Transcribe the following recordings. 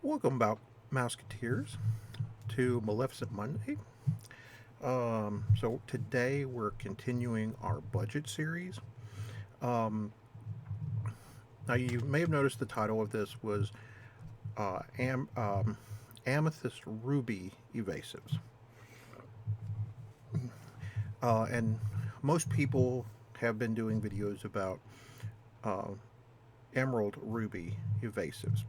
Welcome back, Mouseketeers, to Maleficent Monday. So today we're continuing our budget series. Um, Now you may have noticed the title of this was Amethyst Ruby Evasives, and most people have been doing videos about uh, Emerald Ruby Evasives.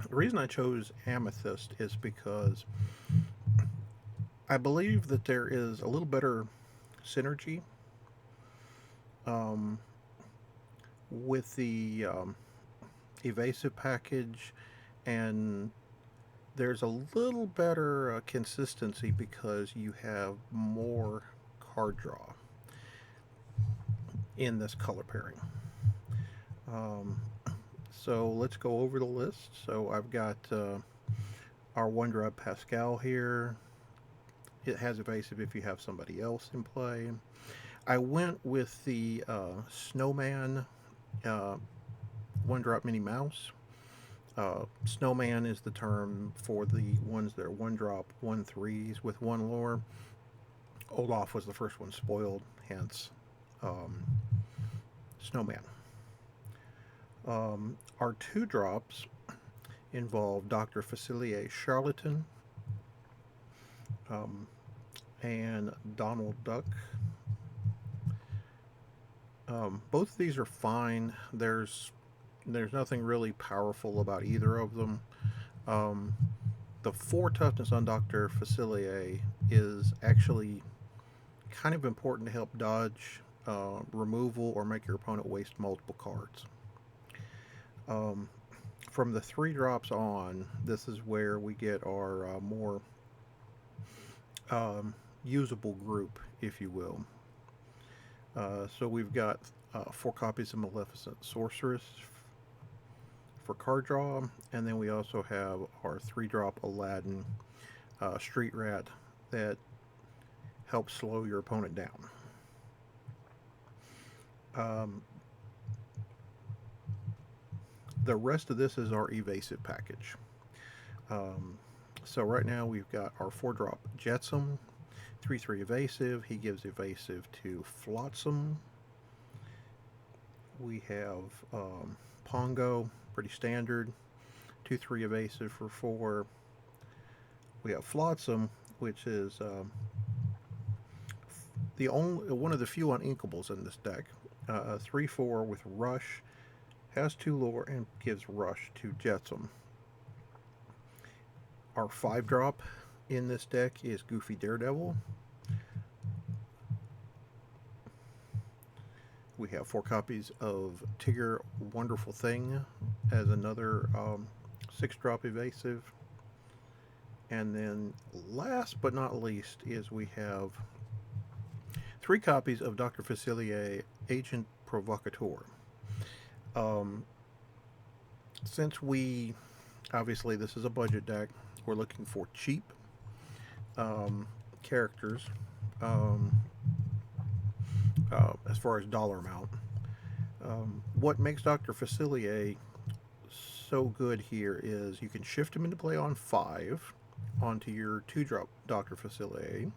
The reason I chose Amethyst is because I believe that there is a little better synergy um, with the evasive package, and there's a little better consistency because you have more card draw in this color pairing. Um, so let's go over the list. So I've got our one drop Pascal here. It has evasive if you have somebody else in play. I went with the Snowman uh, one drop Minnie Mouse. Snowman is the term for the ones that are one drop, one threes with one lore. Olaf was the first one spoiled, hence um, Snowman. Our two drops involve Dr. Facilier Charlatan um, and Donald Duck. Both of these are fine. There's nothing really powerful about either of them. Um, the 4 toughness on Dr. Facilier is actually kind of important to help dodge removal or make your opponent waste multiple cards. Um, from the 3 drops on, this is where we get our more usable group, if you will. So we've got 4 copies of Maleficent Sorceress for card draw, and then we also have our 3 drop Aladdin Street Rat that helps slow your opponent down. Um, the rest of this is our evasive package. So right now we've got our 4 drop Jetsam, 3/3 evasive. He gives evasive to Flotsam. We have Pongo, pretty standard, 2/3 evasive for 4. We have Flotsam, which is the only one of the few uninkables in this deck. 3/4 with Rush, has 2 lore and gives Rush to Jetsam. Our 5 drop in this deck is Goofy Daredevil. We have 4 copies of Tigger Wonderful Thing as another 6 drop evasive. And then last but not least is we have 3 copies of Dr. Facilier Agent Provocateur. Since we, obviously this is a budget deck, we're looking for cheap characters as far as dollar amount. What makes Dr. Facilier so good here is you can shift him into play on 5 onto your 2 drop Dr. Facilier.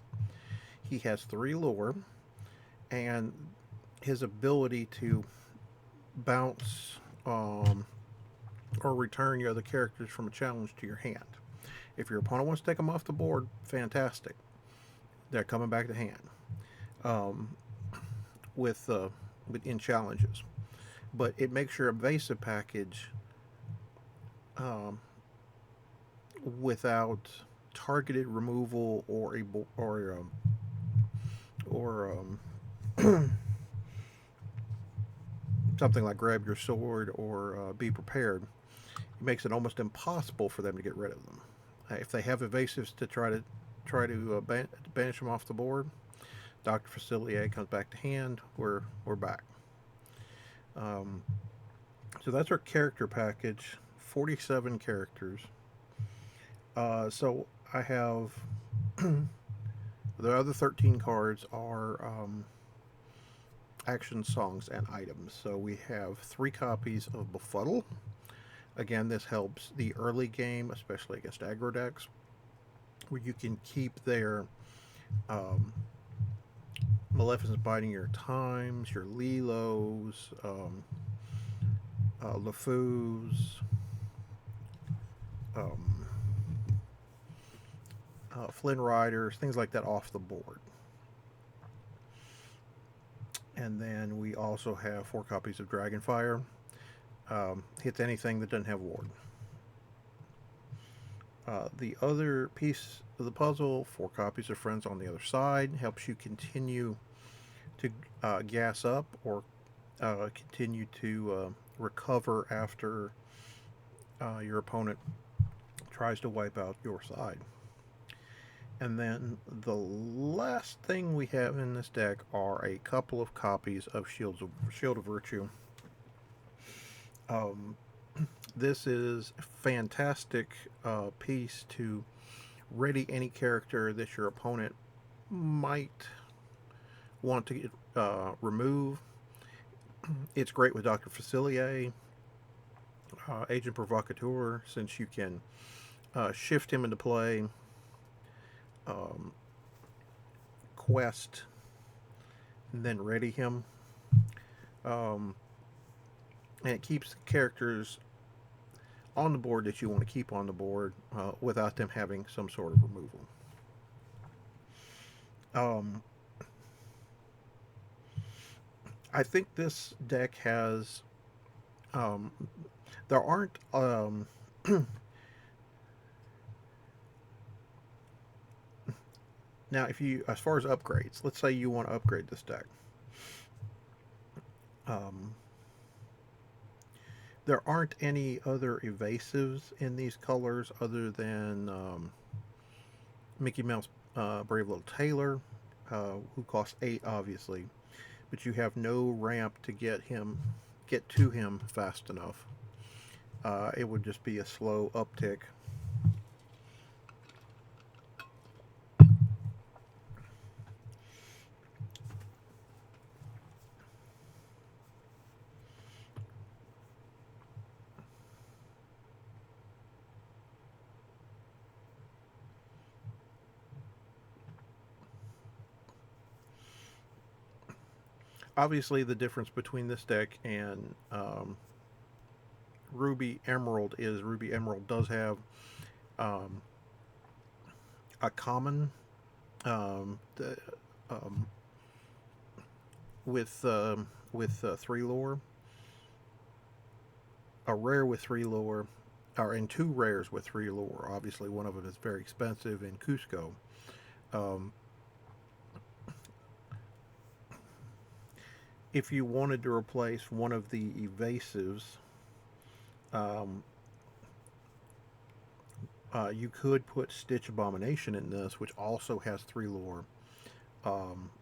He has 3 lore, and his ability to bounce or return your other characters from a challenge to your hand. If your opponent wants to take them off the board, fantastic. They're coming back to hand with in challenges. But it makes your evasive package without targeted removal or something like grab your sword or be prepared. It makes it almost impossible for them to get rid of them. If they have evasives to try to banish them off the board, Dr. Facilier comes back to hand. We're back. So that's our character package, 47 characters. So I have the other 13 cards are action songs and items. So we have 3 copies of Befuddle, Again, this helps the early game, especially against aggro decks, where you can keep their um, Maleficent's Biding Your Times, your Lilos, LeFous, um, Flynn Riders, things like that off the board. And then we also have 4 copies of Dragonfire. Hits anything that doesn't have ward. The other piece of the puzzle, 4 copies of Friends on the Other Side, helps you continue to gas up or continue to recover after your opponent tries to wipe out your side. And then the last thing we have in this deck are a couple of copies of Shield of Virtue. This is a fantastic piece to ready any character that your opponent might want to remove. It's great with Dr. Facilier, Agent Provocateur, since you can shift him into play, quest, and then ready him. And it keeps characters on the board that you want to keep on the board without them having some sort of removal. I think this deck has. There aren't. Now, if you, as far as upgrades, let's say you want to upgrade this deck. There aren't any other evasives in these colors other than Mickey Mouse Brave Little Tailor, who costs 8, obviously, but you have no ramp to get to him fast enough. It would just be a slow uptick. Obviously, the difference between this deck and Ruby Emerald is Ruby Emerald does have a common the, um, with 3 lore, a rare with 3 lore, and 2 rares with 3 lore. Obviously, one of them is very expensive in Cusco. If you wanted to replace one of the evasives, you could put Stitch Abomination in this, which also has 3 lore.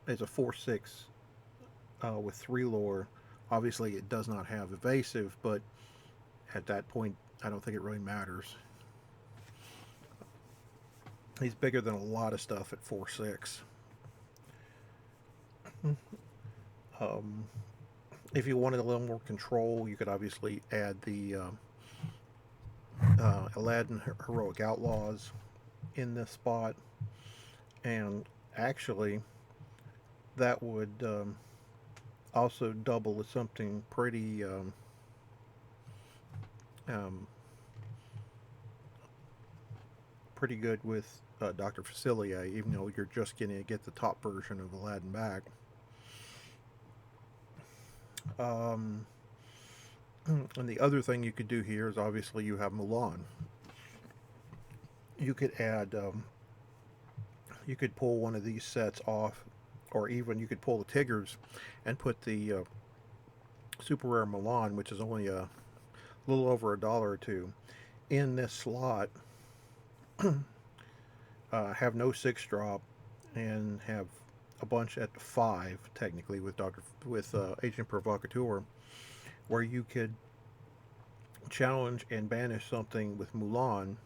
It's a 4/6 with 3 lore. Obviously, it does not have evasive, but at that point, I don't think it really matters. He's bigger than a lot of stuff at 4/6. If you wanted a little more control, you could obviously add the Aladdin Heroic Outlaws in this spot, and actually, that would also double as something pretty pretty good with Dr. Facilier, even though you're just going to get the top version of Aladdin back. And the other thing you could do here is obviously you have Mulan. You could add, you could pull one of these sets off, or even you could pull the Tigers and put the super rare Mulan, which is only a little over $1 or $2, in this slot. Have no 6-drop and have a bunch at 5 technically with Agent Provocateur, where you could challenge and banish something with Mulan,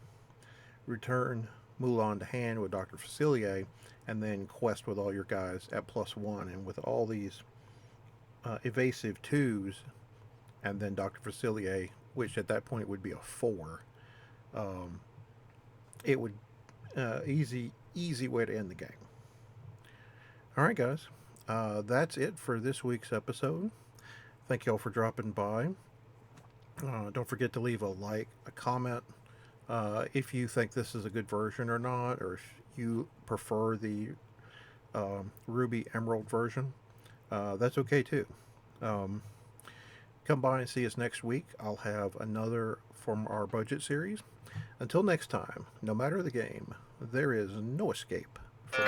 return Mulan to hand with Dr. Facilier, and then quest with all your guys at +1. And with all these evasive 2s, and then Dr. Facilier which at that point would be a 4, it would easy way to end the game. All right, guys, that's it for this week's episode. Thank you all for dropping by. Don't forget to leave a like, a comment, if you think this is a good version or not, or if you prefer the Ruby Emerald version. That's okay too. Um, Come by and see us next week. I'll have another from our budget series. Until next time, no matter the game, there is no escape from